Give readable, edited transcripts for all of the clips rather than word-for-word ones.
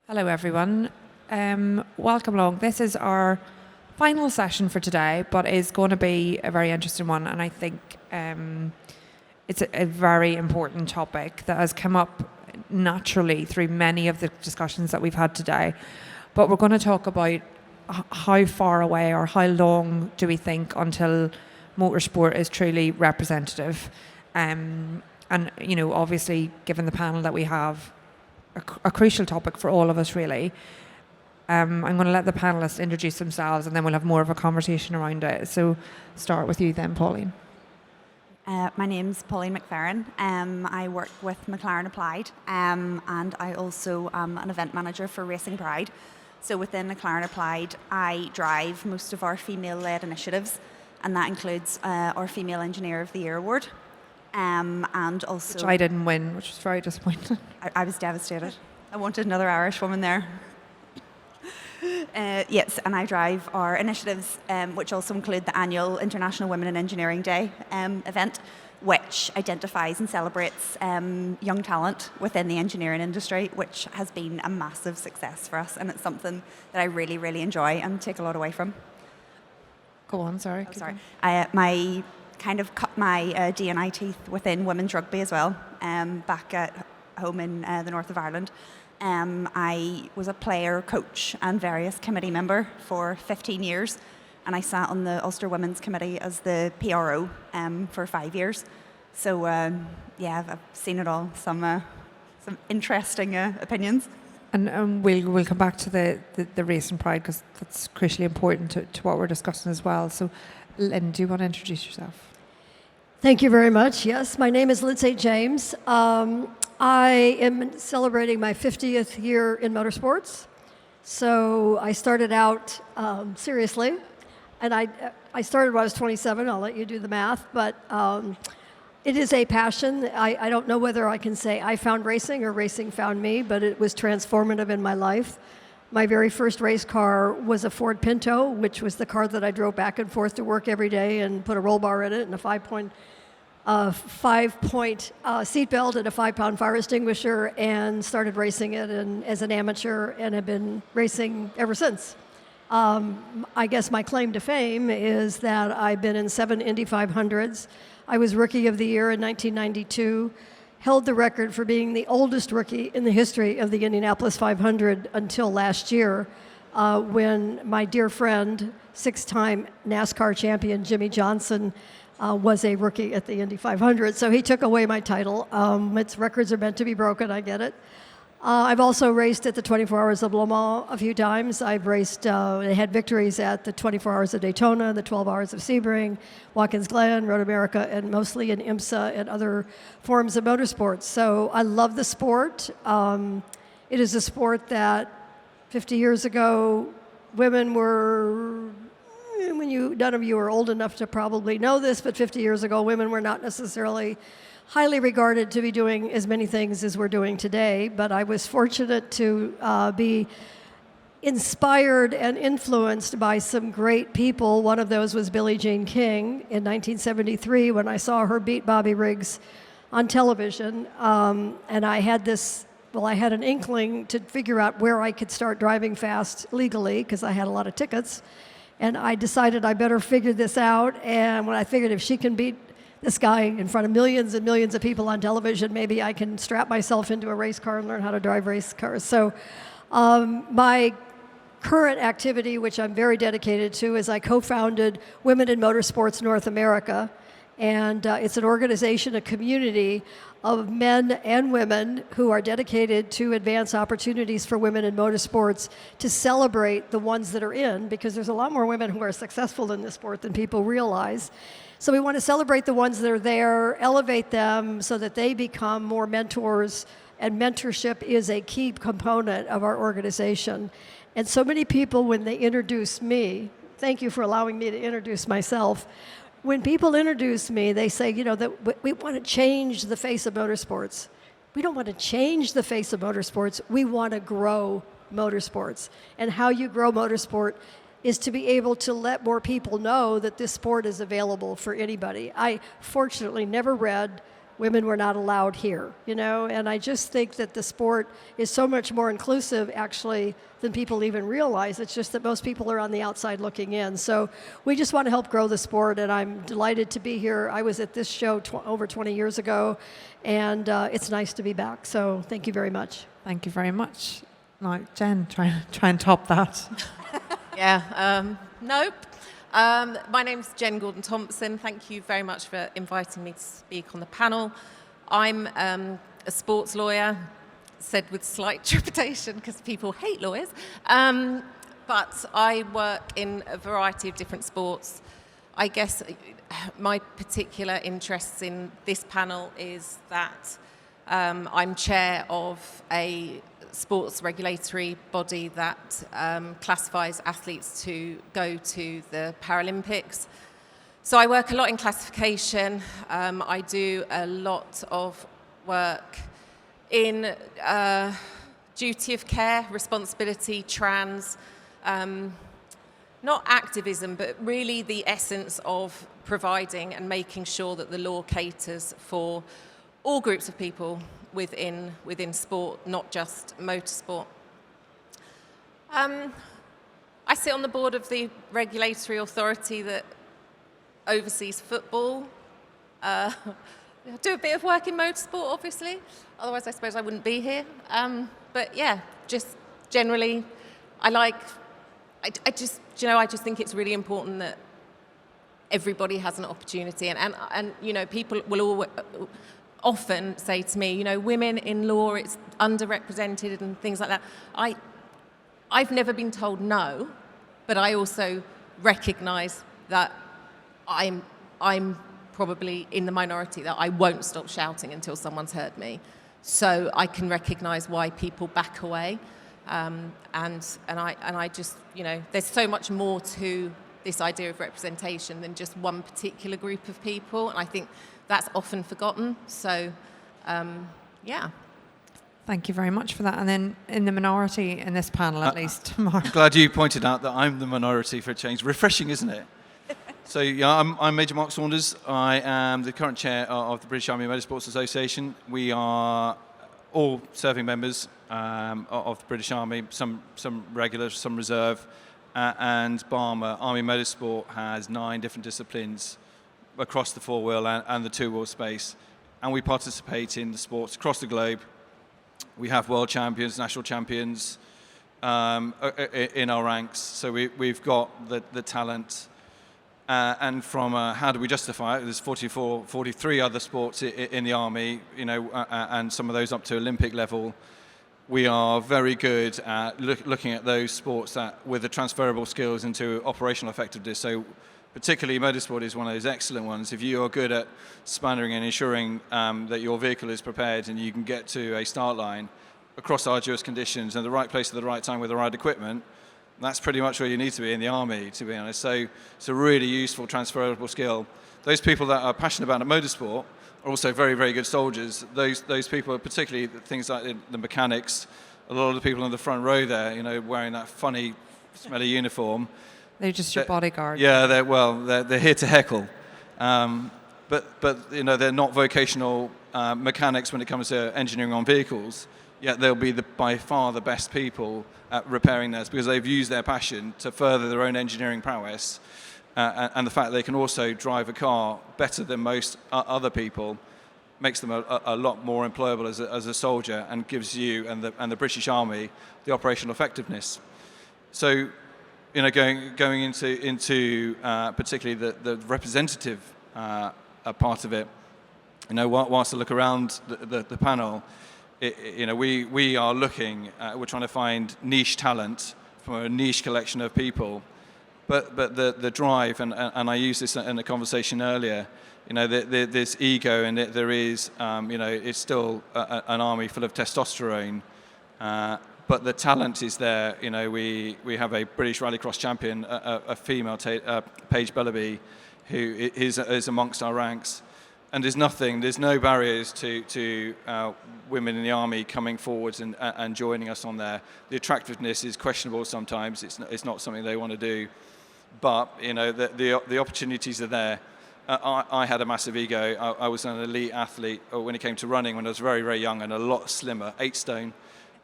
Hello everyone, welcome along. This is our final session for today, but is going to be a very interesting one, and I think it's a very important topic that has come up naturally through many of the discussions that we've had today. But we're going to talk about how far away or how long do we think until motorsport is truly representative. And, you know, obviously, given the panel that we have, a crucial topic for all of us, really. I'm going to let the panelists introduce themselves, and then we'll have more of a conversation around it. So start with you then, Pauline. My name's Pauline McFerran. I work with McLaren Applied, and I also am an event manager for Racing Pride. So within McLaren Applied, I drive most of our female-led initiatives, and that includes our Female Engineer of the Year award. And also, which I didn't win, which was very disappointing. I was devastated. I wanted another Irish woman there. Yes, and I drive our initiatives, which also include the annual International Women in Engineering Day event, which identifies and celebrates young talent within the engineering industry, which has been a massive success for us, and it's something that I really, really enjoy and take a lot away from. Go on, sorry. My kind of cut my D&I teeth within women's rugby as well, back at home in the north of Ireland. I was a player, coach and various committee member for 15 years, and I sat on the Ulster Women's Committee as the PRO for 5 years. So yeah, I've seen it all, some interesting opinions. And we'll come back to the race and pride, because that's crucially important to what we're discussing as well. So Lynn, do you want to introduce yourself? Thank you very much. Yes, my name is Lynn St. James. I am celebrating my 50th year in motorsports. So I started out seriously, and I started when I was 27. I'll let you do the math, but it is a passion. I don't know whether I can say I found racing or racing found me, but it was transformative in my life. My very first race car was a Ford Pinto, which was the car that I drove back and forth to work every day and put a roll bar in it and a five-point seatbelt and a 5-pound fire extinguisher, and started racing it as an amateur, and have been racing ever since. I guess my claim to fame is that I've been in 7 Indy 500s. I was Rookie of the Year in 1992. Held the record for being the oldest rookie in the history of the Indianapolis 500 until last year, when my dear friend, 6-time NASCAR champion Jimmy Johnson, was a rookie at the Indy 500. So he took away my title. Its records are meant to be broken, I get it. I've also raced at the 24 Hours of Le Mans a few times. I've raced, had victories at the 24 Hours of Daytona, the 12 Hours of Sebring, Watkins Glen, Road America, and mostly in IMSA and other forms of motorsports. So I love the sport. It is a sport that 50 years ago, women were, none of you are old enough to probably know this, but 50 years ago, women were not necessarily highly regarded to be doing as many things as we're doing today, but I was fortunate to be inspired and influenced by some great people. One of those was Billie Jean King in 1973, when I saw her beat Bobby Riggs on television, and I had an inkling to figure out where I could start driving fast legally, because I had a lot of tickets, and I decided I better figure this out. And when I figured if she can beat this guy in front of millions and millions of people on television, maybe I can strap myself into a race car and learn how to drive race cars. So my current activity, which I'm very dedicated to, is I co-founded Women in Motorsports North America. And it's an organization, a community of men and women who are dedicated to advance opportunities for women in motorsports, to celebrate the ones that are in, because there's a lot more women who are successful in this sport than people realize. So we want to celebrate the ones that are there, elevate them so that they become more mentors, and mentorship is a key component of our organization. And so many people, when they introduce me, thank you for allowing me to introduce myself, when people introduce me, they say, you know, that we want to change the face of motorsports. We don't want to change the face of motorsports, we want to grow motorsports. And how you grow motorsport is to be able to let more people know that this sport is available for anybody. I fortunately never read women were not allowed here, and I just think that the sport is so much more inclusive actually than people even realize. It's just that most people are on the outside looking in. So we just want to help grow the sport, and I'm delighted to be here. I was at this show over 20 years ago, and it's nice to be back. So thank you very much. Thank you very much. Now, Jen, try and top that. Nope. My name's Jen Gordon-Thomson. Thank you very much for inviting me to speak on the panel. I'm a sports lawyer, said with slight trepidation because people hate lawyers. But I work in a variety of different sports. I guess my particular interest in this panel is that I'm chair of a sports regulatory body that classifies athletes to go to the Paralympics. So I work a lot in classification. I do a lot of work in duty of care, responsibility, trans, not activism, but really the essence of providing and making sure that the law caters for all groups of people within sport, not just motorsport. I sit on the board of the regulatory authority that oversees football. I do a bit of work in motorsport, obviously. Otherwise, I suppose I wouldn't be here. But yeah, just generally, I just think it's really important that everybody has an opportunity, and people will often say to me, women in law, it's underrepresented and things like that. I've never been told no, but I also recognise that I'm probably in the minority, that I won't stop shouting until someone's heard me. So I can recognise why people back away, and I just, there's so much more to this idea of representation than just one particular group of people, and I think that's often forgotten. So, yeah. Thank you very much for that. And then in the minority in this panel, at least, Mark. I'm glad you pointed out that I'm the minority for a change. Refreshing, isn't it? So, I'm Major Mark Saunders. I am the current chair of the British Army Motorsports Association. We are all serving members of the British Army, some regular, some reserve, and BARMA, Army Motorsport, has 9 different disciplines across the 4-wheel and the 2-wheel space, and we participate in the sports across the globe. We have world champions, national champions in our ranks, so we've got the talent, and from how do we justify it? There's 43 other sports in the Army, and some of those up to Olympic level. We are very good at looking at those sports that with the transferable skills into operational effectiveness. So particularly motorsport is one of those excellent ones. If you are good at spannering and ensuring that your vehicle is prepared and you can get to a start line across arduous conditions and the right place at the right time with the right equipment, that's pretty much where you need to be in the Army, to be honest. So it's a really useful transferable skill. Those people that are passionate about motorsport are also very, very good soldiers. Those people, particularly things like the mechanics, a lot of the people in the front row there, wearing that funny, smelly uniform. They're just your bodyguard. Yeah, they're here to heckle, but they're not vocational mechanics when it comes to engineering on vehicles. Yet they'll be by far the best people at repairing theirs because they've used their passion to further their own engineering prowess, and the fact that they can also drive a car better than most other people makes them a lot more employable as a soldier and gives you and the British Army the operational effectiveness. So, going into particularly the representative part of it, whilst I look around the panel, we are looking, we're trying to find niche talent from a niche collection of people, but the drive, and I used this in a conversation earlier, there's ego, and there is, it's still an army full of testosterone, but the talent is there. We have a British Rallycross champion, a female, Paige Bellaby, who is amongst our ranks. And there's no barriers to women in the Army coming forwards and joining us on there. The attractiveness is questionable sometimes. It's not something they want to do. But, the opportunities are there. I had a massive ego. I was an elite athlete when it came to running when I was very, very young and a lot slimmer, 8 stone.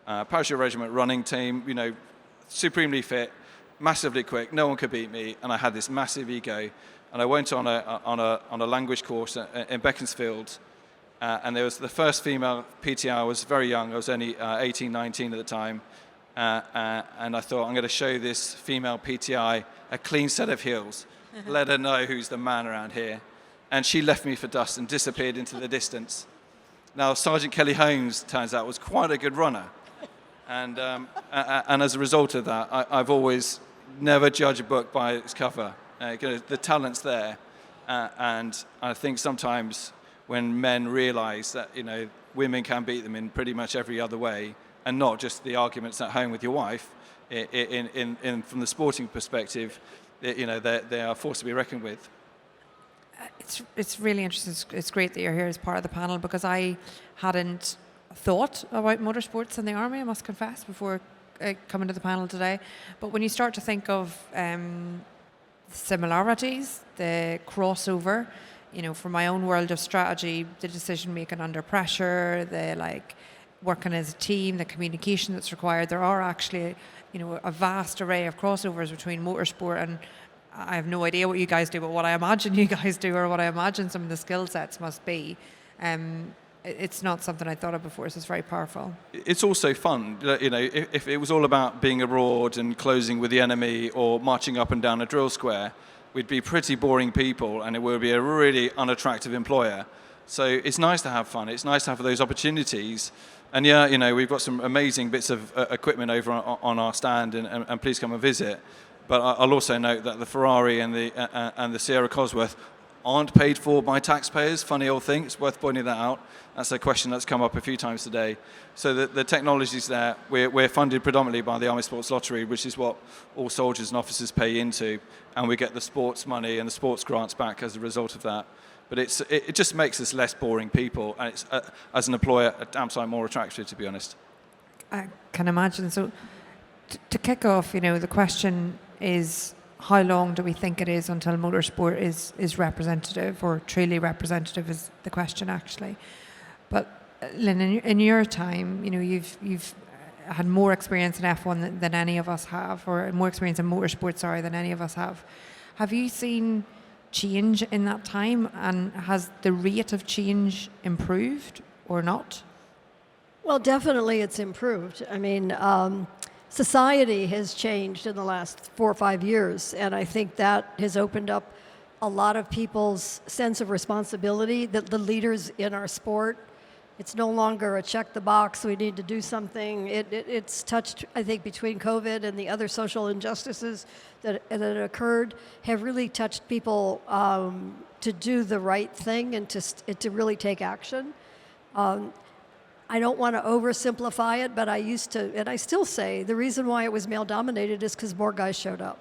Parachute Regiment running team, supremely fit, massively quick. No one could beat me, and I had this massive ego. And I went on a language course in Beaconsfield, and there was the first female PTI. I was very young. I was only 18, 19 at the time. And I thought, I'm going to show this female PTI a clean set of heels. Let her know who's the man around here. And she left me for dust and disappeared into the distance. Now, Sergeant Kelly Holmes, turns out, was quite a good runner. And as a result of that, I've always never judged a book by its cover. The talent's there. And I think sometimes when men realize that, women can beat them in pretty much every other way, and not just the arguments at home with your wife, from the sporting perspective, they are a force to be reckoned with. It's really interesting. It's great that you're here as part of the panel, because I hadn't thought about motorsports in the army, I must confess, before coming to the panel today. But when you start to think of similarities, the crossover, from my own world of strategy, the decision making under pressure, the working as a team, the communication that's required, there are actually a vast array of crossovers between motorsport and, I have no idea what you guys do, but what I imagine you guys do, or what I imagine some of the skill sets must be, it's not something I thought of before, so it's very powerful. It's also fun. If it was all about being abroad and closing with the enemy or marching up and down a drill square, we'd be pretty boring people, and it would be a really unattractive employer. So it's nice to have fun. It's nice to have those opportunities. And we've got some amazing bits of equipment over on our stand, and please come and visit. But I'll also note that the Ferrari and the Sierra Cosworth aren't paid for by taxpayers. Funny old thing. It's worth pointing that out. That's a question that's come up a few times today. So the technology's there. We're funded predominantly by the Army Sports Lottery, which is what all soldiers and officers pay into, and we get the sports money and the sports grants back as a result of that. But it just makes us less boring people, and it's, as an employer, a damn sight more attractive, to be honest. I can imagine. So to kick off, the question is, how long do we think it is until motorsport is representative, or truly representative is the question, actually. But Lynn, in your time, you've had more experience in F1 than any of us have, or more experience in motorsport, than any of us have. Have you seen change in that time, and has the rate of change improved or not? Well, definitely it's improved. I mean, society has changed in the last 4 or 5 years, and I think that has opened up a lot of people's sense of responsibility, that the leaders in our sport. It's no longer a check the box, we need to do something. It's touched, I think, between COVID and the other social injustices that occurred, have really touched people to do the right thing and to really take action. I don't want to oversimplify it, but I used to, and I still say, the reason why it was male-dominated is because more guys showed up.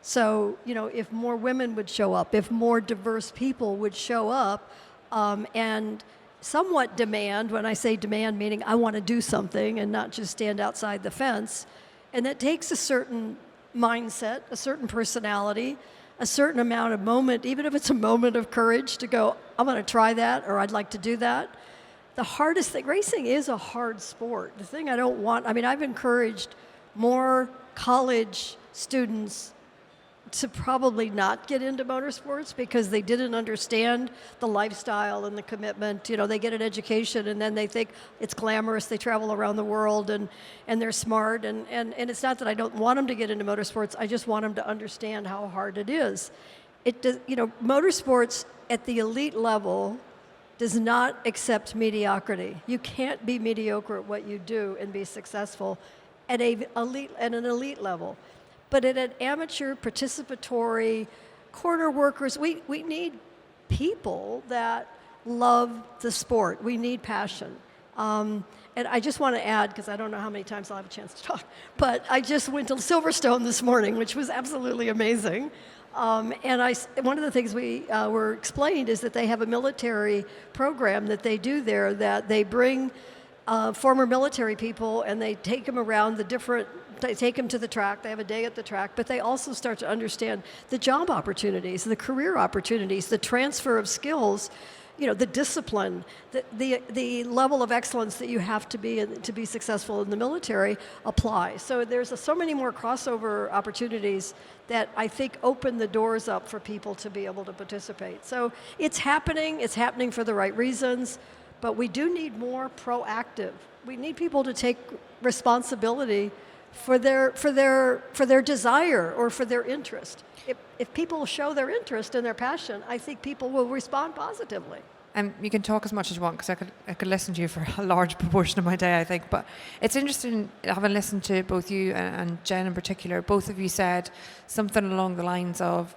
So, if more women would show up, if more diverse people would show up, and somewhat demand, when I say demand, meaning I want to do something and not just stand outside the fence, and that takes a certain mindset, a certain personality, a certain amount of moment, even if it's a moment of courage to go, I'm going to try that, or I'd like to do that. The hardest thing, racing is a hard sport. The thing I don't want, I've encouraged more college students to probably not get into motorsports because they didn't understand the lifestyle and the commitment. They get an education and then they think it's glamorous, they travel around the world and they're smart. And it's not that I don't want them to get into motorsports, I just want them to understand how hard it is. Motorsports at the elite level does not accept mediocrity. You can't be mediocre at what you do and be successful at an elite level. But at an amateur, participatory, corner workers, we need people that love the sport. We need passion. And I just want to add, because I don't know how many times I'll have a chance to talk, but I just went to Silverstone this morning, which was absolutely amazing. And one of the things we were explained is that they have a military program that they do there, that they bring former military people, and they take them around they take them to the track, they have a day at the track, but they also start to understand the job opportunities, the career opportunities, the transfer of skills, the discipline, the level of excellence that you have to be successful in the military apply. So there's so many more crossover opportunities that I think open the doors up for people to be able to participate. So it's happening for the right reasons, but we do need more proactive. We need people to take responsibility for their desire or for their interest. If people show their interest and their passion, I think people will respond positively. You can talk as much as you want, because I could listen to you for a large proportion of my day, I think. But it's interesting, having listened to both you and Jen in particular, both of you said something along the lines of,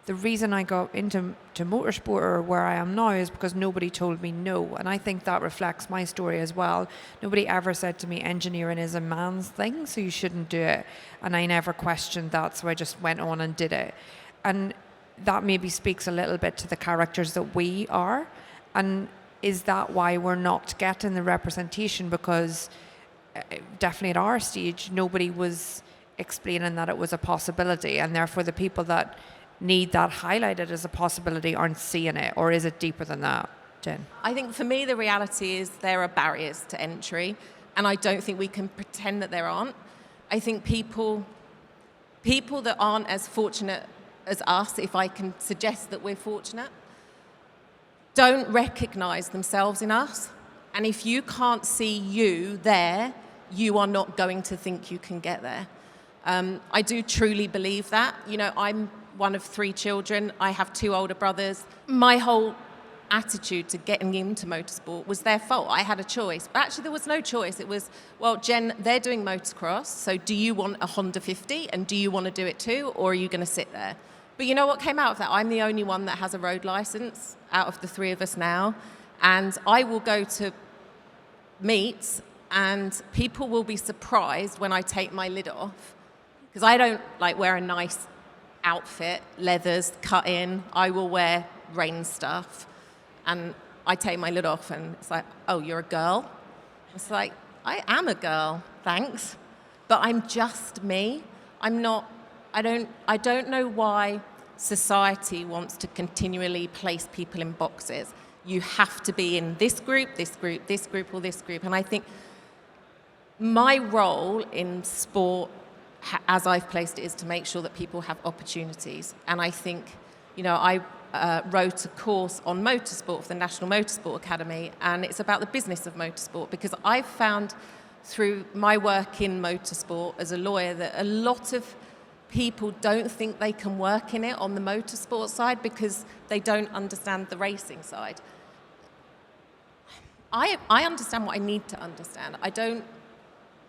the reason I got into motorsport or where I am now is because nobody told me no. And I think that reflects my story as well. Nobody ever said to me, engineering is a man's thing, so you shouldn't do it. And I never questioned that, so I just went on and did it. And that maybe speaks a little bit to the characters that we are. And is that why we're not getting the representation? Because definitely at our stage, nobody was explaining that it was a possibility, and therefore the people that need that highlighted as a possibility aren't seeing it. Or is it deeper than that, Jen? I think for me the reality is there are barriers to entry, and I don't think we can pretend that there aren't. I think people that aren't as fortunate as us, if I can suggest that we're fortunate, don't recognise themselves in us. And if you can't see you there, you are not going to think you can get there. I do truly believe that. I'm one of 3 children. I have 2 older brothers. My whole attitude to getting into motorsport was their fault. I had a choice. But actually, there was no choice. It was, well, Jen, they're doing motocross, so do you want a Honda 50, and do you want to do it too, or are you going to sit there? But you know what came out of that? I'm the only one that has a road license out of the 3 of us now, and I will go to meets, and people will be surprised when I take my lid off, because I don't wear a nice outfit, leathers, cut in. I will wear rain stuff, and I take my lid off, and it's like, oh, you're a girl? It's like, I am a girl, thanks, but I'm just me. I don't know why society wants to continually place people in boxes. You have to be in this group, this group, this group, or this group. And I think my role in sport, as I've placed it, is to make sure that people have opportunities. And I think, I wrote a course on motorsport for the National Motorsport Academy, and it's about the business of motorsport, because I've found through my work in motorsport as a lawyer that a lot of people don't think they can work in it on the motorsport side because they don't understand the racing side. I understand what I need to understand. I don't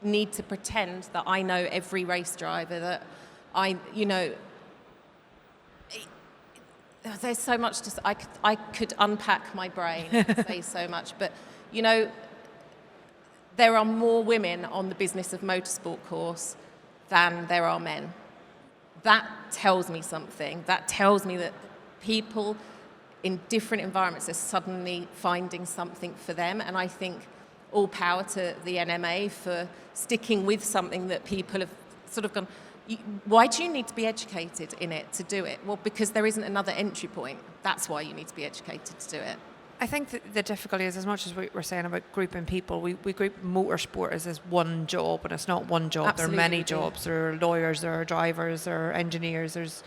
need to pretend that I know every race driver, that there's so much to say. I could unpack my brain and say so much, but there are more women on the business of motorsport course than there are men. That tells me something. That tells me that people in different environments are suddenly finding something for them. And I think all power to the NMA for sticking with something that people have sort of gone, why do you need to be educated in it to do it? Well, because there isn't another entry point. That's why you need to be educated to do it. I think the difficulty is, as much as we were saying about grouping people, we group motorsport as this one job, and it's not one job. Absolutely. There are many jobs. There are lawyers, there are drivers, there are engineers. There's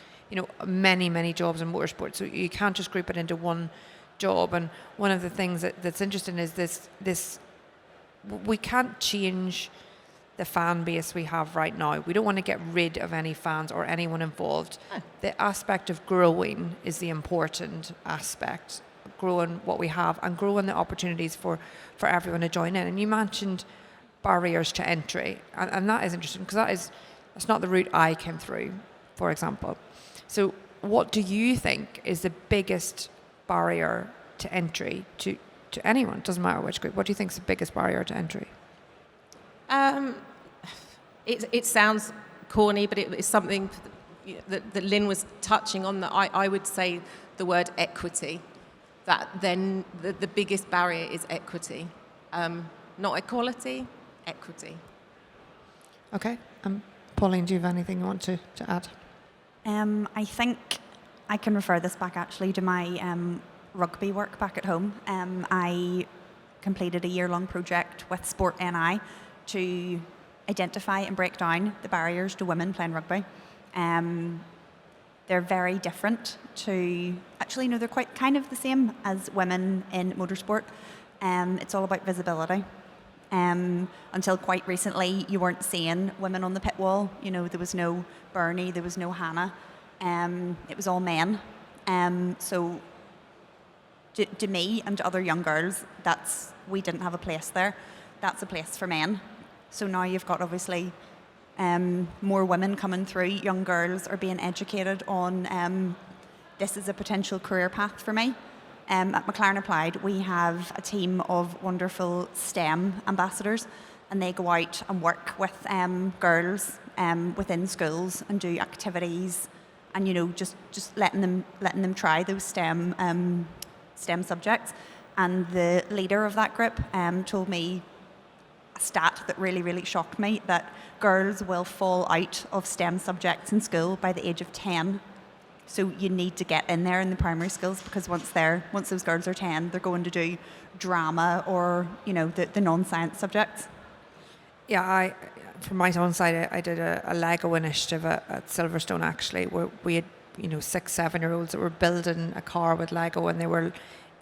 many, many jobs in motorsport. So you can't just group it into one job. And one of the things that's interesting is this we can't change the fan base we have right now. We don't want to get rid of any fans or anyone involved. No. The aspect of growing is the important aspect. Growing what we have and growing the opportunities for everyone to join in. And you mentioned barriers to entry, and that is interesting, because that's not the route I came through, for example. So what do you think is the biggest barrier to entry to anyone? It doesn't matter which group. What do you think is the biggest barrier to entry? It sounds corny, but it's something that Lynn was touching on, that I would say the word equity. That then the biggest barrier is equity. not equality, equity. Okay. Pauline, do you have anything you want to add? I think I can refer this back actually to my rugby work back at home. I completed a year-long project with Sport NI to identify and break down the barriers to women playing rugby. They're very different to, actually no, they're quite kind of the same as women in motorsport. It's all about visibility. Until quite recently, you weren't seeing women on the pit wall. You know, there was no Bernie, there was no Hannah. It was all men. So to me and to other young girls, we didn't have a place there. That's a place for men. So now you've got obviously more women coming through. Young girls are being educated on this is a potential career path for me. At McLaren Applied, we have a team of wonderful STEM ambassadors, and they go out and work with girls within schools and do activities, and you know just letting them try those STEM subjects. And the leader of that group told me a stat that really shocked me, that girls will fall out of STEM subjects in school by the age of 10. So you need to get in there in the primary schools, because once those girls are 10, they're going to do drama or, you know, the non-science subjects. Yeah, from my own side, I did a Lego initiative at Silverstone actually, where we had 6-7-year-olds that were building a car with Lego, and they were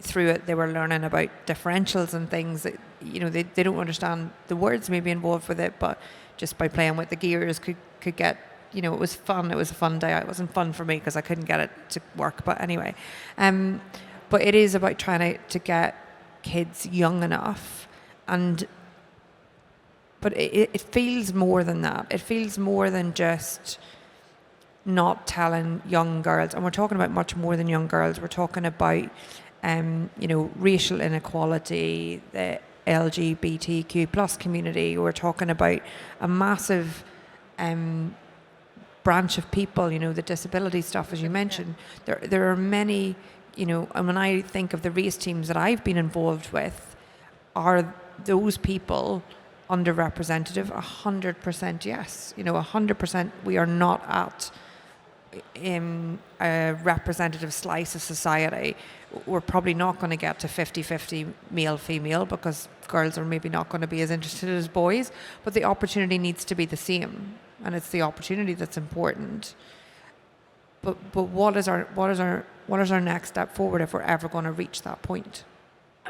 learning about differentials and things that they don't understand the words maybe involved with it, but just by playing with the gears could get. It was fun. It was a fun day. It wasn't fun for me because I couldn't get it to work. But anyway, but it is about trying to get kids young enough, but it feels more than that. It feels more than just not telling young girls, and we're talking about much more than young girls. We're talking about racial inequality, the LGBTQ plus community. We're talking about a massive branch of people, the disability stuff, as you mentioned. There are many, and when I think of the race teams that I've been involved with, are those people underrepresented? 100% yes. 100% we are not at a representative slice of society. We're probably not going to get to 50-50 male-female, because girls are maybe not going to be as interested as boys, but the opportunity needs to be the same. And it's the opportunity that's important. But what is our next step forward if we're ever going to reach that point?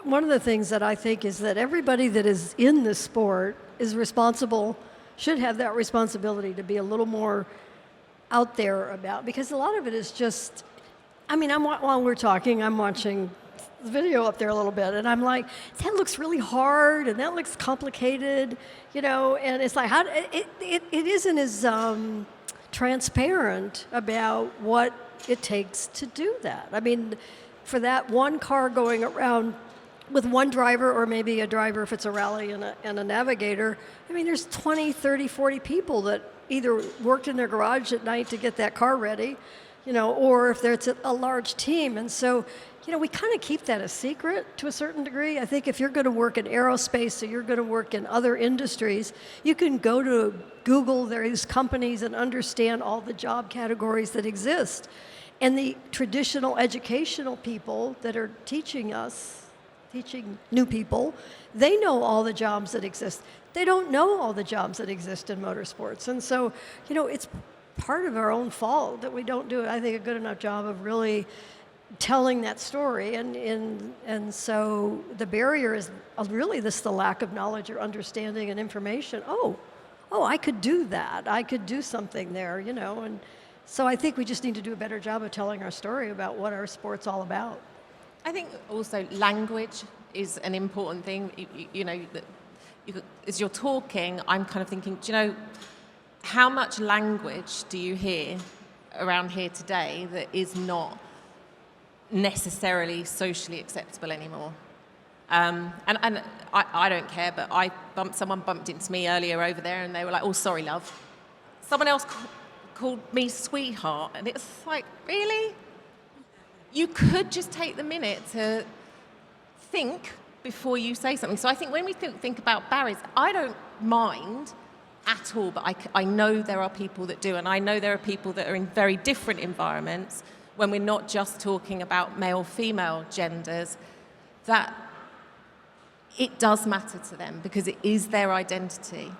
One of the things that I think is that everybody that is in the sport is responsible, should have that responsibility to be a little more out there about, because a lot of it is just, while we're talking, I'm watching the video up there a little bit, and I'm like, that looks really hard, and that looks complicated, and it's like, it isn't as transparent about what it takes to do that. For that one car going around with one driver, or maybe a driver if it's a rally and a navigator, there's 20, 30, 40 people that either worked in their garage at night to get that car ready, or if it's a large team. And so, we kind of keep that a secret to a certain degree. I think if you're going to work in aerospace or you're going to work in other industries, you can go to Google these companies and understand all the job categories that exist. And the traditional educational people that are teaching new people, they know all the jobs that exist. They don't know all the jobs that exist in motorsports. And so, it's part of our own fault that we don't do, I think, a good enough job of really telling that story. And so the barrier is really the lack of knowledge or understanding and information. Oh, I could do that. I could do something there, And so I think we just need to do a better job of telling our story about what our sport's all about. I think also language is an important thing. As you're talking, I'm kind of thinking, how much language do you hear around here today that is not necessarily socially acceptable anymore? And I don't care, but someone bumped into me earlier over there, and they were like, "Oh, sorry, love." Someone else called me sweetheart, and it's like, really? You could just take the minute to think before you say something. So I think when we think about barriers, I don't mind at all, but I know there are people that do, and I know there are people that are in very different environments when we're not just talking about male-female genders, that it does matter to them because it is their identity.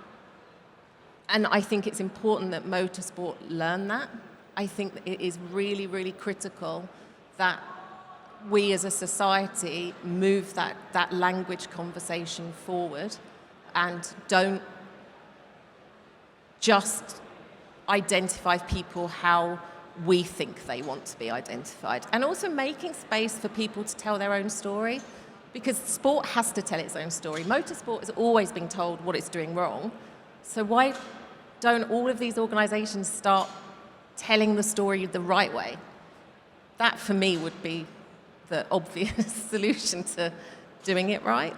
And I think it's important that motorsport learn that. I think that it is really, really critical that we as a society move that language conversation forward and don't just identify people how we think they want to be identified. And also making space for people to tell their own story, because sport has to tell its own story. Motorsport has always been told what it's doing wrong. So why don't all of these organisations start telling the story the right way? That, for me, would be the obvious solution to doing it right.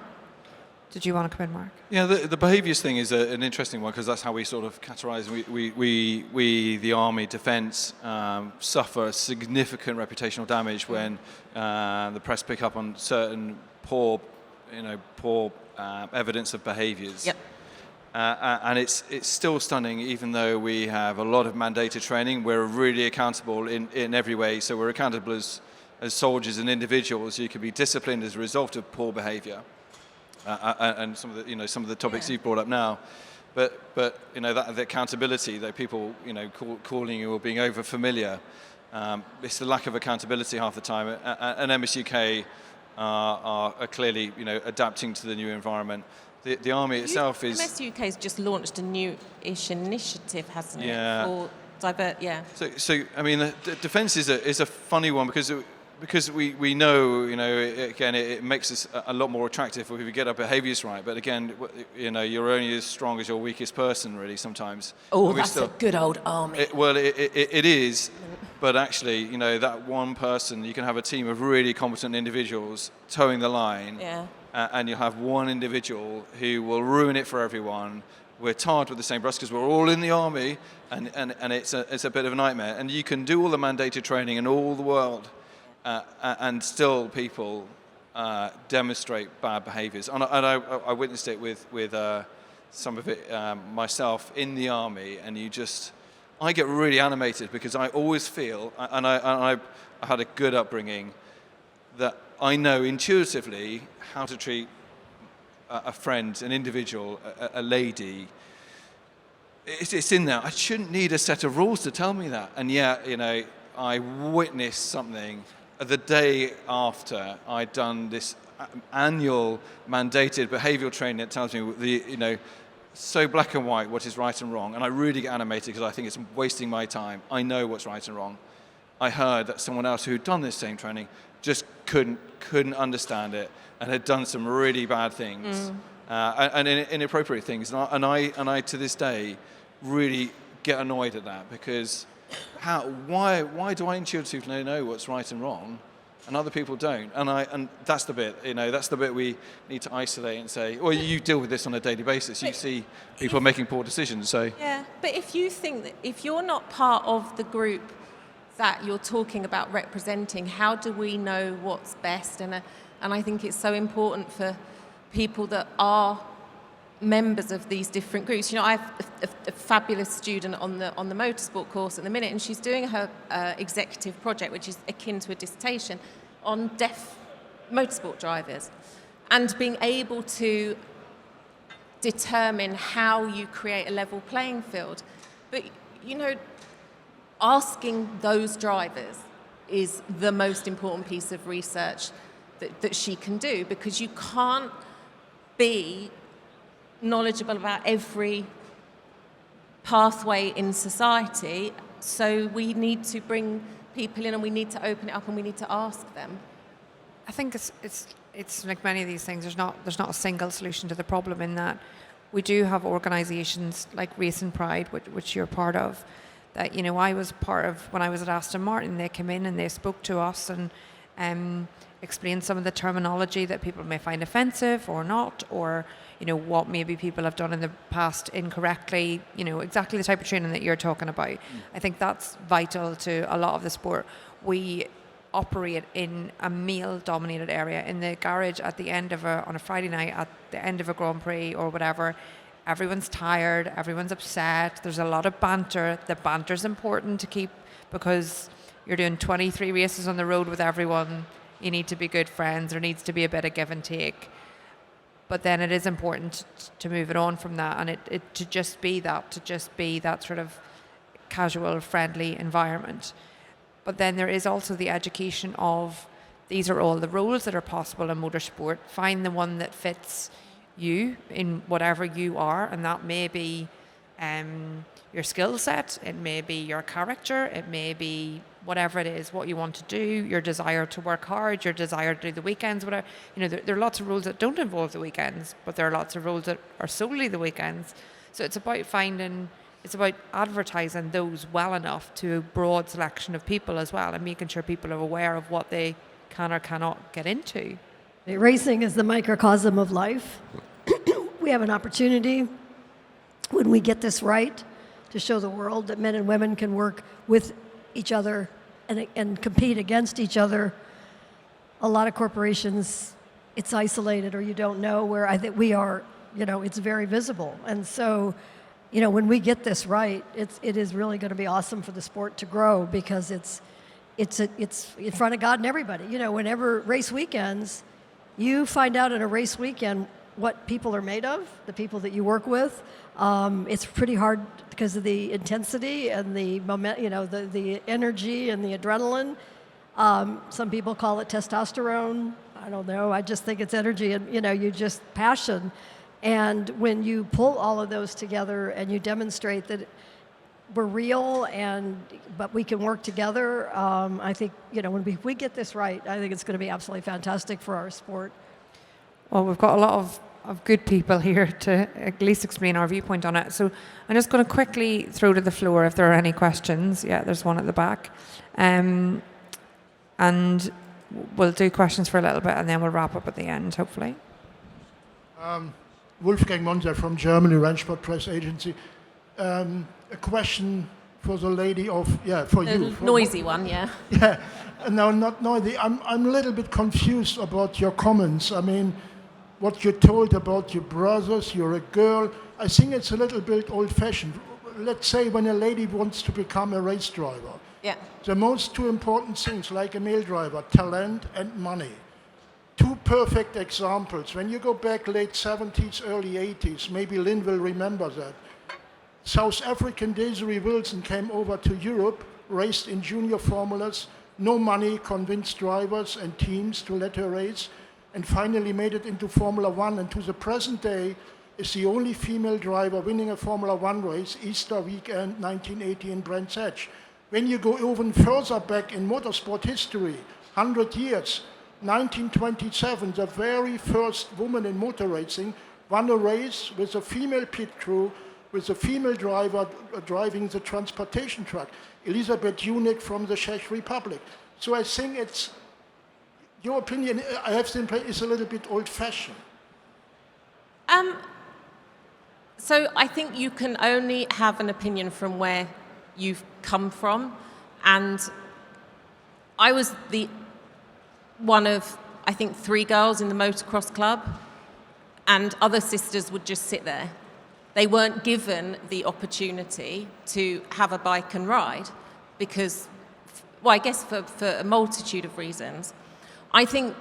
Did you want to come in, Mark? Yeah, the behaviours thing is an interesting one because that's how we sort of categorise. We the Army Defence, suffer significant reputational damage when the press pick up on certain poor evidence of behaviours. Yep. And it's still stunning, even though we have a lot of mandated training. We're really accountable in every way. So we're accountable as soldiers and individuals. You can be disciplined as a result of poor behaviour, and some of the topics you've brought up now. But that the accountability, that people calling you or being over familiar, it's the lack of accountability half the time. And MSUK are clearly adapting to the new environment. The Army itself is... MSUK has just launched a new-ish initiative, hasn't it? Yeah. For divert, yeah. So I mean, the defence is a funny one because we know, again, it makes us a lot more attractive if we get our behaviours right. But again, you're only as strong as your weakest person, really, sometimes. Oh, that's a good old Army. It is. But actually, that one person, you can have a team of really competent individuals towing the line. Yeah. And you'll have one individual who will ruin it for everyone. We're tarred with the same brush because we're all in the Army, and it's a bit of a nightmare. And you can do all the mandated training in all the world, and still people demonstrate bad behaviours. And I witnessed it with some of it myself in the Army, and I get really animated because I always feel, and I had a good upbringing, that I know intuitively how to treat a friend, an individual, a lady. It's in there. I shouldn't need a set of rules to tell me that. And yet, I witnessed something the day after I'd done this annual mandated behavioural training that tells me so black and white what is right and wrong. And I really get animated because I think it's wasting my time. I know what's right and wrong. I heard that someone else who'd done this same training just couldn't understand it and had done some really bad things and inappropriate things. And I to this day really get annoyed at that because why do I intuitively know what's right and wrong and other people don't? And that's the bit, that's the bit we need to isolate and say, well, you deal with this on a daily basis. You see people making poor decisions. So yeah, but if you think that if you're not part of the group that you're talking about representing, how do we know what's best? And I think it's so important for people that are members of these different groups. I have a fabulous student on the motorsport course at the minute, and she's doing her executive project, which is akin to a dissertation, on deaf motorsport drivers, and being able to determine how you create a level playing field. But asking those drivers is the most important piece of research that she can do, because you can't be knowledgeable about every pathway in society. So we need to bring people in, and we need to open it up, and we need to ask them. I think it's like many of these things. There's not a single solution to the problem, in that we do have organisations like Race and Pride, which you're part of, that I was part of when I was at Aston Martin. They came in and they spoke to us and explained some of the terminology that people may find offensive or not, or what maybe people have done in the past incorrectly. Exactly the type of training that you're talking about. I think that's vital to a lot of the sport. We operate in a male-dominated area. In the garage at the end of on a Friday night, at the end of a Grand Prix or whatever, everyone's tired, everyone's upset, there's a lot of banter. The banter's important to keep, because you're doing 23 races on the road with everyone. You need to be good friends. There needs to be a bit of give and take. But then it is important to move it on from that, and it to just be that sort of casual, friendly environment. But then there is also the education of, these are all the roles that are possible in motorsport. Find the one that fits you in whatever you are, and that may be your skill set, it may be your character, it may be whatever it is, what you want to do, your desire to work hard, your desire to do the weekends, whatever. You know, there are lots of roles that don't involve the weekends, but there are lots of roles that are solely the weekends. So it's about advertising those well enough to a broad selection of people as well, and making sure people are aware of what they can or cannot get into. Racing is the microcosm of life. We have an opportunity, when we get this right, to show the world that men and women can work with each other and compete against each other. A lot of corporations, it's isolated, or you don't know, where I think we are, it's very visible. And so, when we get this right, it is really going to be awesome for the sport to grow, because it's in front of God and everybody. Whenever race weekends, you find out in a race weekend what people are made of, the people that you work with. It's pretty hard because of the intensity and the the energy and the adrenaline. Some people call it testosterone. I don't know. I just think it's energy and, you just passion. And when you pull all of those together and you demonstrate that we're real but we can work together, I think, when we get this right, I think it's going to be absolutely fantastic for our sport. Well, we've got a lot of good people here to at least explain our viewpoint on it. So I'm just going to quickly throw to the floor if there are any questions. Yeah, there's one at the back. And we'll do questions for a little bit, and then we'll wrap up at the end, hopefully. Wolfgang Monser from Germany, Rennsport Press Agency. A question for the lady for you. Noisy one, yeah. Yeah, no, not noisy. I'm a little bit confused about your comments. I mean, what you told about your brothers, you're a girl, I think it's a little bit old-fashioned. Let's say when a lady wants to become a race driver, the most two important things, like a male driver, talent and money. Two perfect examples. When you go back late 70s, early 80s, maybe Lynn will remember that. South African Desiree Wilson came over to Europe, raced in junior formulas, no money, convinced drivers and teams to let her race, and finally made it into Formula One, and to the present day is the only female driver winning a Formula One race, Easter weekend 1980 in Brands Hatch. When you go even further back in motorsport history, 100 years, 1927, the very first woman in motor racing won a race with a female pit crew, with a female driver driving the transportation truck, Elizabeth Unick from the Czech Republic. So I think it's, your opinion, I have the impression, is a little bit old-fashioned. So I think you can only have an opinion from where you've come from. And I was one of, I think, 3 girls in the motocross club, and other sisters would just sit there. They weren't given the opportunity to have a bike and ride because, well, I guess for a multitude of reasons. I think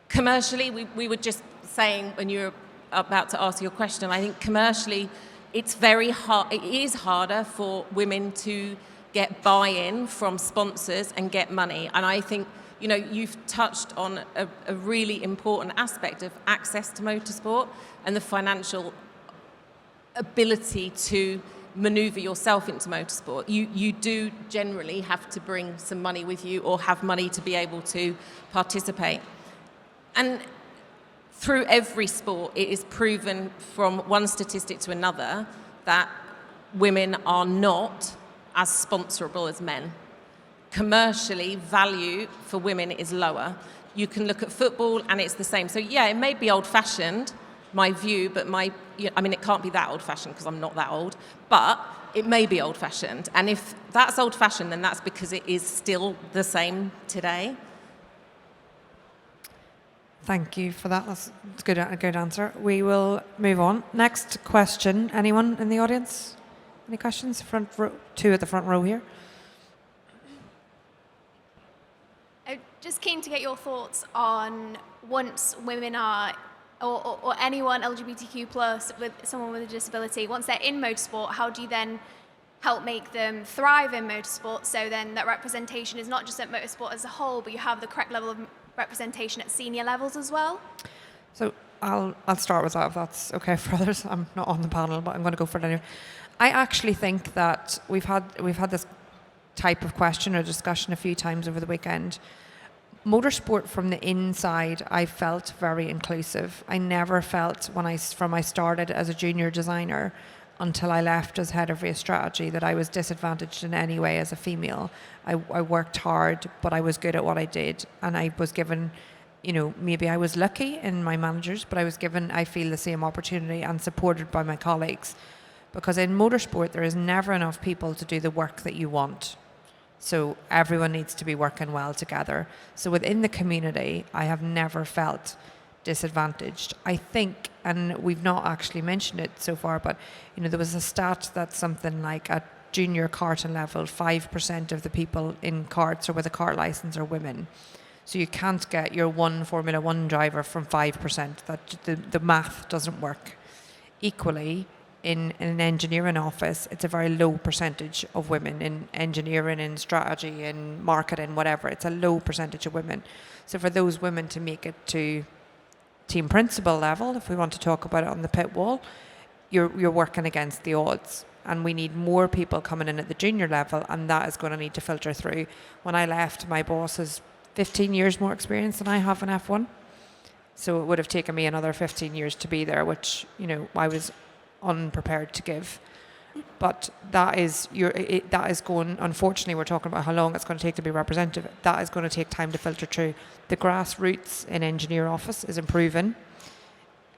commercially, we were just saying when you were about to ask your question, I think commercially it's very hard, it is harder for women to get buy-in from sponsors and get money. And I think, you've touched on a really important aspect of access to motorsport and the financial ability to maneuver yourself into motorsport. You do generally have to bring some money with you or have money to be able to participate. And through every sport, it is proven from one statistic to another that women are not as sponsorable as men. Commercially, value for women is lower. You can look at football and it's the same. So yeah, it may be old-fashioned, my view, but it can't be that old-fashioned because I'm not that old, but it may be old-fashioned. And if that's old-fashioned, then that's because it is still the same today. Thank you for that. That's a good answer. We will move on. Next question. Anyone in the audience? Any questions? Front row, 2 at the front row here. I'm just keen to get your thoughts on once women are, or anyone LGBTQ plus with someone with a disability, once they're in motorsport, how do you then help make them thrive in motorsport, so then that representation is not just at motorsport as a whole, but you have the correct level of representation at senior levels as well? So I'll start with that if that's okay for others. I'm not on the panel, but I'm going to go for it anyway. I actually think that we've had this type of question or discussion a few times over the weekend. Motorsport from the inside, I felt very inclusive. I never felt from I started as a junior designer until I left as head of race strategy that I was disadvantaged in any way as a female. I worked hard, but I was good at what I did, and I was given, maybe I was lucky in my managers, but I was given, I feel, the same opportunity and supported by my colleagues. Because in motorsport, there is never enough people to do the work that you want. So everyone needs to be working well together. So within the community, I have never felt disadvantaged. I think, and we've not actually mentioned it so far, but there was a stat that something like at junior karting level, 5% of the people in karts or with a kart license are women. So you can't get your one Formula One driver from 5%. That the math doesn't work. Equally, in an engineering office, it's a very low percentage of women in engineering, in strategy, in marketing, whatever. It's a low percentage of women. So for those women to make it to team principal level, if we want to talk about it on the pit wall, you're working against the odds. And we need more people coming in at the junior level, and that is going to need to filter through. When I left, my boss has 15 years more experience than I have in F1. So it would have taken me another 15 years to be there, which, I was unprepared to give. But that is going, unfortunately, we're talking about how long it's going to take to be representative. That is going to take time to filter through. The grassroots in engineer office is improving.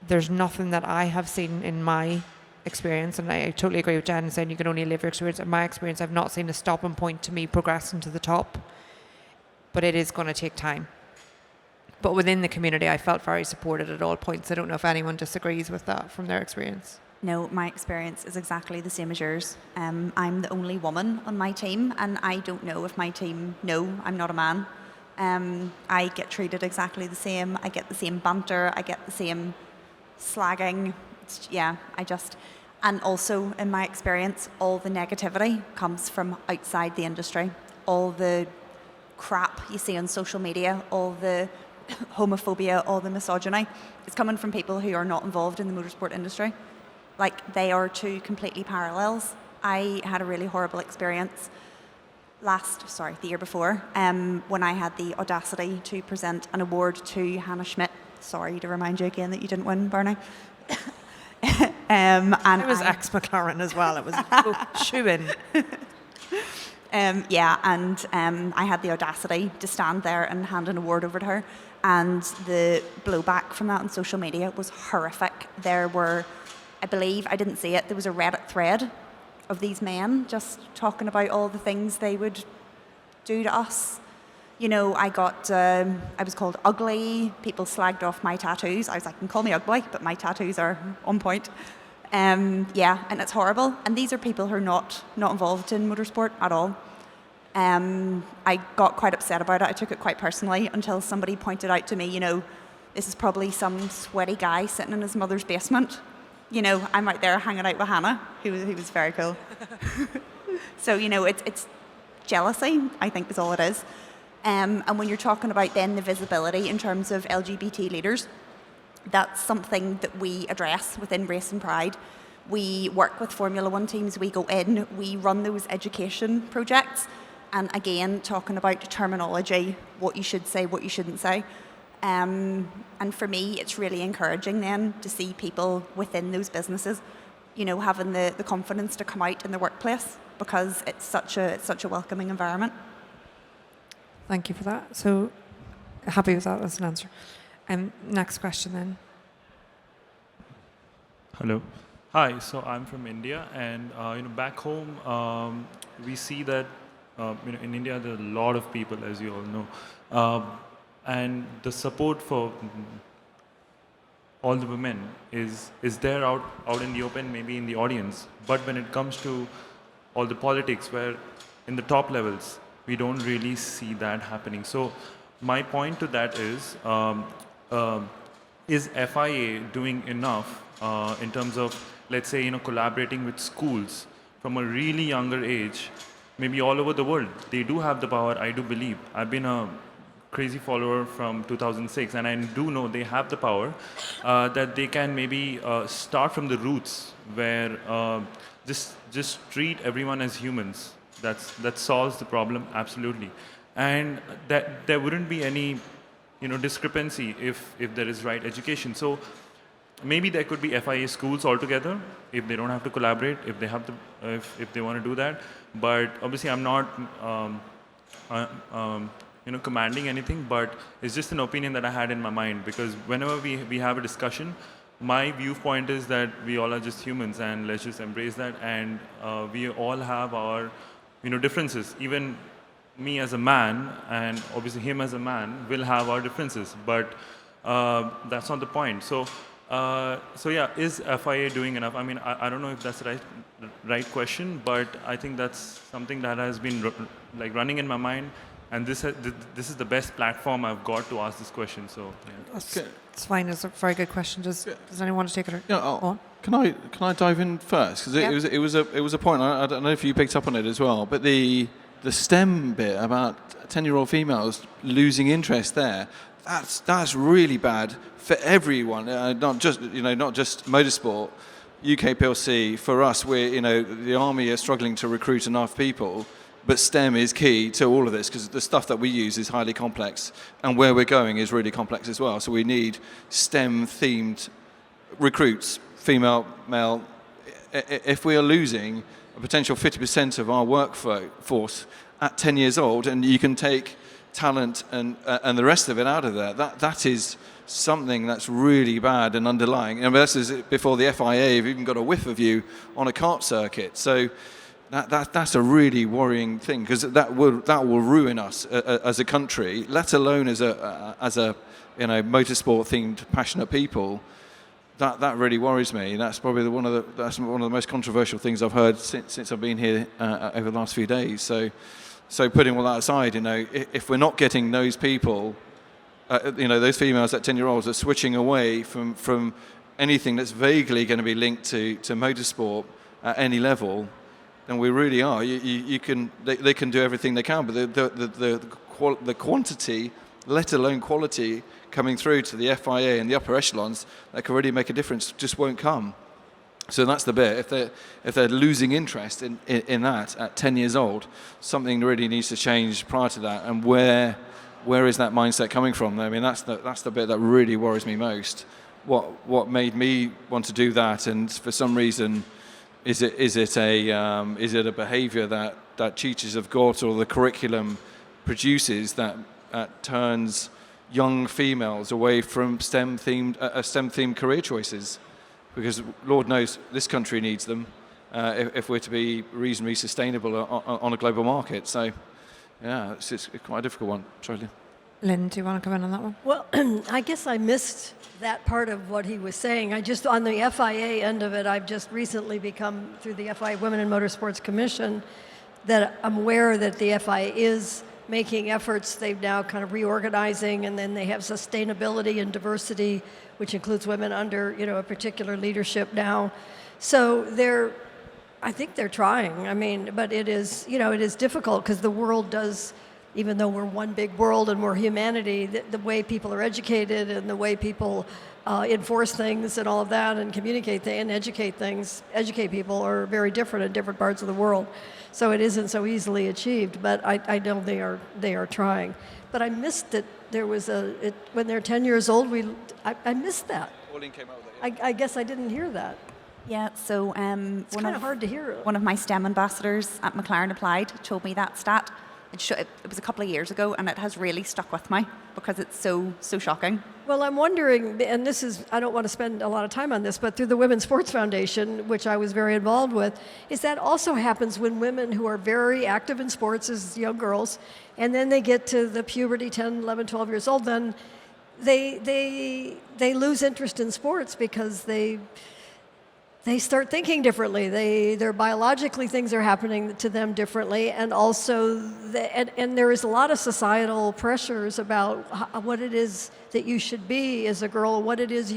There's nothing that I have seen in my experience, and I totally agree with Jen saying you can only live your experience. In my experience, I've not seen a stopping point to me progressing to the top, but it is going to take time. But within the community, I felt very supported at all points. I don't know if anyone disagrees with that from their experience. No, my experience is exactly the same as yours. I'm the only woman on my team, and I don't know if my team know I'm not a man. I get treated exactly the same. I get the same banter. I get the same slagging. And also in my experience, all the negativity comes from outside the industry. All the crap you see on social media, all the homophobia, all the misogyny, it's coming from people who are not involved in the motorsport industry. Like, they are two completely parallels. I had a really horrible experience the year before, when I had the audacity to present an award to Hannah Schmidt. Sorry to remind you again that you didn't win, Bernie. And it was ex-McLaren as well. It was shoo-in. I had the audacity to stand there and hand an award over to her. And the blowback from that on social media was horrific. There were, I believe, I didn't see it, there was a Reddit thread of these men just talking about all the things they would do to us. I was called ugly. People slagged off my tattoos. I was like, you can call me ugly, but my tattoos are on point. And it's horrible. And these are people who are not involved in motorsport at all. I got quite upset about it. I took it quite personally until somebody pointed out to me, this is probably some sweaty guy sitting in his mother's basement. I'm out there hanging out with Hannah, who was very cool. So, it's jealousy, I think, is all it is. And when you're talking about then the visibility in terms of LGBT leaders, that's something that we address within Race and Pride. We work with Formula One teams, we go in, we run those education projects, and again, talking about terminology, what you should say, what you shouldn't say. And for me, it's really encouraging then to see people within those businesses, having the confidence to come out in the workplace, because it's such a welcoming environment. Thank you for that. So happy with that as an answer. Next question then. Hello. Hi. So I'm from India, and back home, we see that in India there are a lot of people, as you all know, and the support for all the women is there out in the open, maybe in the audience. But when it comes to all the politics, where in the top levels, we don't really see that happening. So my point to that is FIA doing enough in terms of, let's say, collaborating with schools from a really younger age, maybe all over the world? They do have the power, I do believe. I've been a crazy follower from 2006, and I do know they have the power that they can maybe start from the roots, where just treat everyone as humans. That solves the problem, absolutely. And that there wouldn't be any discrepancy if there is right education. So maybe there could be FIA schools altogether if they don't have to collaborate, if they have to, if they want to do that. But obviously, I'm not commanding anything, but it's just an opinion that I had in my mind, because whenever we have a discussion, my viewpoint is that we all are just humans, and let's just embrace that. And we all have our differences. Even me as a man, and obviously him as a man, will have our differences, but that's not the point. So yeah, is FIA doing enough? I mean, I don't know if that's the right question, but I think that's something that has been running in my mind, and this is the best platform I've got to ask this question. So yeah. It's fine. It's a very good question. Does anyone want to take it on? Can I dive in first? Because it was a point. I don't know if you picked up on it as well, but the STEM bit about 10-year-old females losing interest there, that's really bad for everyone. Not just motorsport, UK PLC. For us, the army are struggling to recruit enough people. But STEM is key to all of this, because the stuff that we use is highly complex, and where we're going is really complex as well. So we need STEM-themed recruits, female, male. If we are losing a potential 50% of our workforce at 10 years old, and you can take talent and the rest of it out of there, that is something that's really bad and underlying. And this is before the FIA have even got a whiff of you on a kart circuit. So that's a really worrying thing, because that will ruin us as a country, let alone as a motorsport themed passionate people. That really worries me. That's probably one of the most controversial things I've heard since I've been here over the last few days. So putting all that aside, if we're not getting those people, those females at 10-year-olds are switching away from anything that's vaguely going to be linked to motorsport at any level, then we really are. They can do everything they can, but the quantity, let alone quality, coming through to the FIA and the upper echelons that can really make a difference just won't come. So that's the bit. If they're losing interest in that at 10 years old, something really needs to change prior to that. And where is that mindset coming from? I mean, that's the bit that really worries me most. What made me want to do that? And for some reason, is it a behaviour that teachers have got, or the curriculum produces that turns young females away from STEM-themed career choices? Because Lord knows this country needs them if we're to be reasonably sustainable on a global market. So, yeah, it's quite a difficult one. Sorry, Lynn, do you want to come in on that one? Well, I guess I missed that part of what he was saying. On the FIA end of it, I've just recently become, through the FIA Women in Motorsports Commission, that I'm aware that the FIA is making efforts. They've now kind of reorganizing, and then they have sustainability and diversity, which includes women under a particular leadership now. So I think they're trying. I mean, but it is difficult, because the world does, even though we're one big world and we're humanity, the way people are educated and the way people enforce things and all of that and communicate and educate people are very different in different parts of the world. So it isn't so easily achieved, but I know they are trying. But I missed that there was when they're 10 years old, I missed that. Pauline came out with it. I guess I didn't hear that. Yeah, so it's kind of hard to hear. One of my STEM ambassadors at McLaren Applied told me that stat. it was a couple of years ago, and it has really stuck with me because it's so shocking. Well, I'm wondering, and this is, I don't want to spend a lot of time on this, but through the Women's Sports Foundation, which I was very involved with, is that also happens when women who are very active in sports as young girls, and then they get to the puberty, 10, 11, 12 years old, then they lose interest in sports because they start thinking differently. They're biologically, things are happening to them differently, and also, and there is a lot of societal pressures about what it is that you should be as a girl, what it is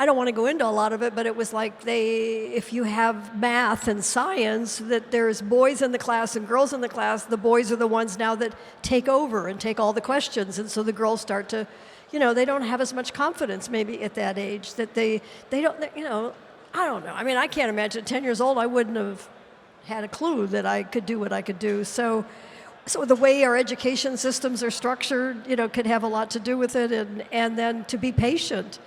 I don't want to go into a lot of it, but it was like if you have math and science, that there's boys in the class and girls in the class, the boys are the ones now that take over and take all the questions, and so the girls start to, they don't have as much confidence maybe at that age, that they don't, I don't know. I can't imagine at 10 years old I wouldn't have had a clue that I could do what I could do. So the way our education systems are structured, could have a lot to do with it, and then to be patient.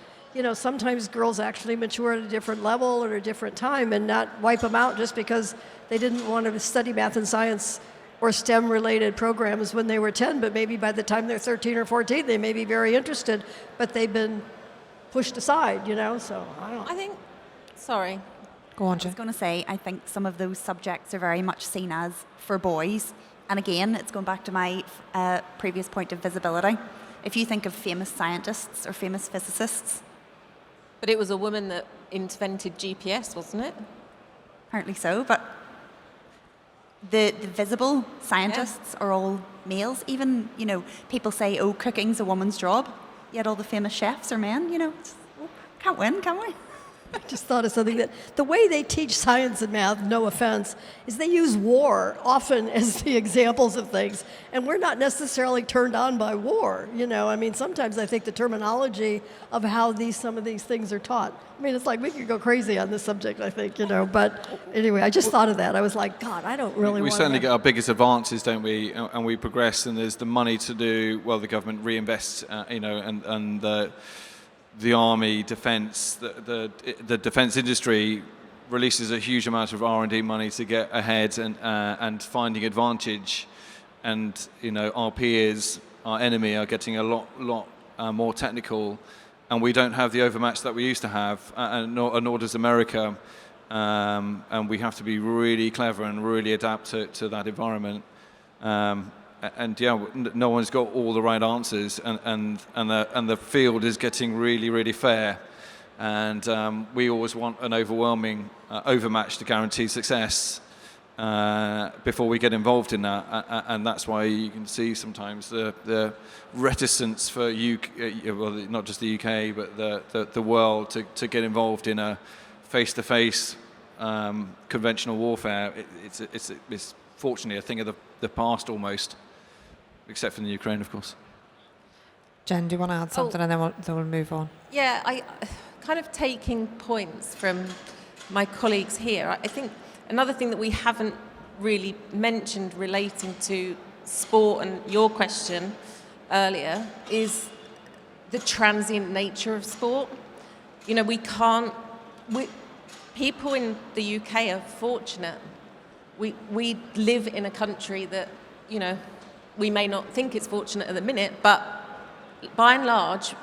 Sometimes girls actually mature at a different level or a different time and not wipe them out just because they didn't want to study math and science or STEM-related programs when they were 10, but maybe by the time they're 13 or 14, they may be very interested, but they've been pushed aside, so I don't know. Sorry. Go on, I Jen. was going to say, I think some of those subjects are very much seen as for boys. And again, it's going back to my previous point of visibility. If you think of famous scientists or famous physicists. But it was a woman that invented GPS, wasn't it? Apparently so, but the visible scientists are all males. Even, people say, oh, cooking's a woman's job, yet all the famous chefs are men, can't win, can we? I just thought of something that the way they teach science and math, no offense, is they use war often as the examples of things. And we're not necessarily turned on by war. Sometimes I think the terminology of how some of these things are taught. It's like we could go crazy on this subject, I think, But anyway, I just thought of that. I was like, God, I don't really want to. We certainly get our biggest advances, don't we? And we progress, and there's the money to do, well, the government reinvests, and the army, defence, the defence industry releases a huge amount of R&D money to get ahead and finding advantage, and our peers, our enemy, are getting a lot more technical, and we don't have the overmatch that we used to have, and nor does America, and we have to be really clever and really adapt to that environment. No one's got all the right answers, and the field is getting really, really fair, and we always want an overwhelming overmatch to guarantee success before we get involved in that, and that's why you can see sometimes the reticence for not just the UK but the world to get involved in a face-to-face conventional warfare. It's fortunately a thing of the past almost. Except for the Ukraine, of course. Jen, do you want to add something, and then we'll move on? Yeah, I kind of taking points from my colleagues here. I think another thing that we haven't really mentioned relating to sport and your question earlier is the transient nature of sport. People in the UK are fortunate. We live in a country that, we may not think it's fortunate at the minute, but by and large,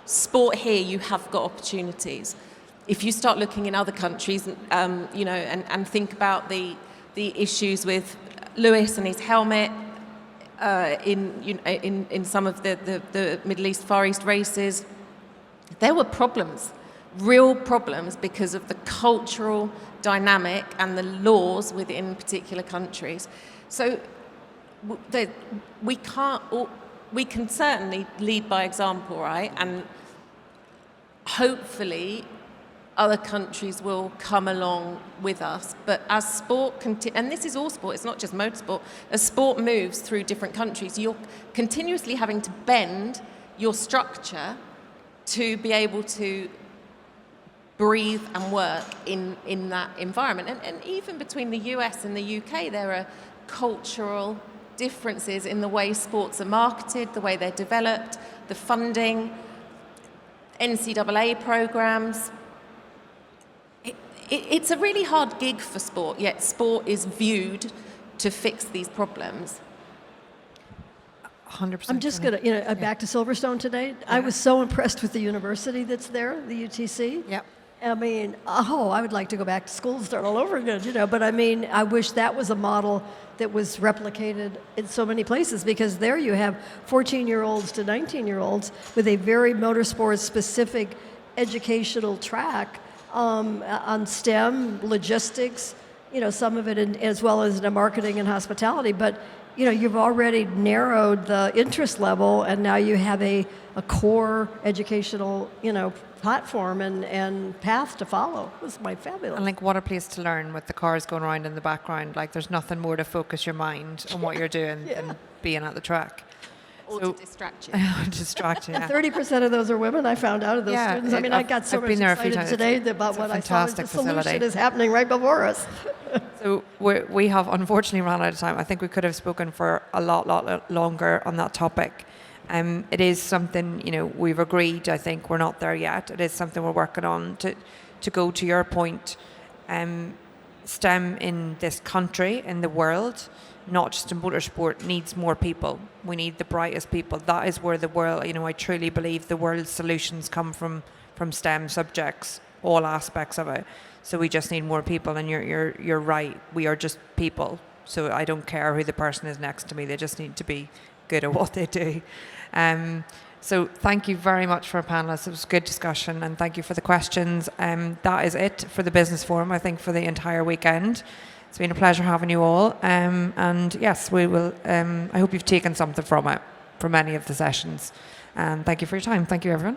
sport here, you have got opportunities. If you start looking in other countries, and think about the issues with Lewis and his helmet in some of the Middle East, Far East races, there were problems, real problems, because of the cultural dynamic and the laws within particular countries. So we can certainly lead by example, right? And hopefully other countries will come along with us. But as sport and this is all sport, it's not just motorsport, as sport moves through different countries, you're continuously having to bend your structure to be able to breathe and work in that environment. And even between the US and the UK, there are cultural differences in the way sports are marketed, the way they're developed, the funding, NCAA programs. It's a really hard gig for sport, yet sport is viewed to fix these problems? 100%. I'm just going to, back to Silverstone today. I was so impressed with the university that's there, the UTC. Yep. I mean, I would like to go back to school and start all over again, but I mean, I wish that was a model that was replicated in so many places, because there you have 14-year-olds to 19-year-olds with a very motorsport-specific educational track on STEM, logistics, some of it as well as in marketing and hospitality. But you've already narrowed the interest level, and now you have a core educational, platform and path to follow. It was fabulous. And what a place to learn with the cars going around in the background. There's nothing more to focus your mind on what you're doing than being at the track. Or to distract you. Distract you, yeah. 30% of those are women, I found out, of those students. I mean, I got so I've much been there a few excited times. today about what I saw. The Facility. solution is happening right before us. So we have unfortunately run out of time. I think we could have spoken for a lot longer on that topic. It is something, we've agreed, I think we're not there yet. It is something we're working on to go to your point. STEM in this country, in the world, not just in motorsport, needs more people. We need the brightest people. That is where the world, I truly believe the world's solutions come from STEM subjects, all aspects of it. So we just need more people, and you're right. We are just people. So I don't care who the person is next to me. They just need to be good at what they do. So thank you very much for our panelists. It was a good discussion, and thank you for the questions. That is it for the Business Forum, I think, for the entire weekend. It's been a pleasure having you all. And yes, we will. I hope you've taken something from it, from any of the sessions. And thank you for your time. Thank you, everyone.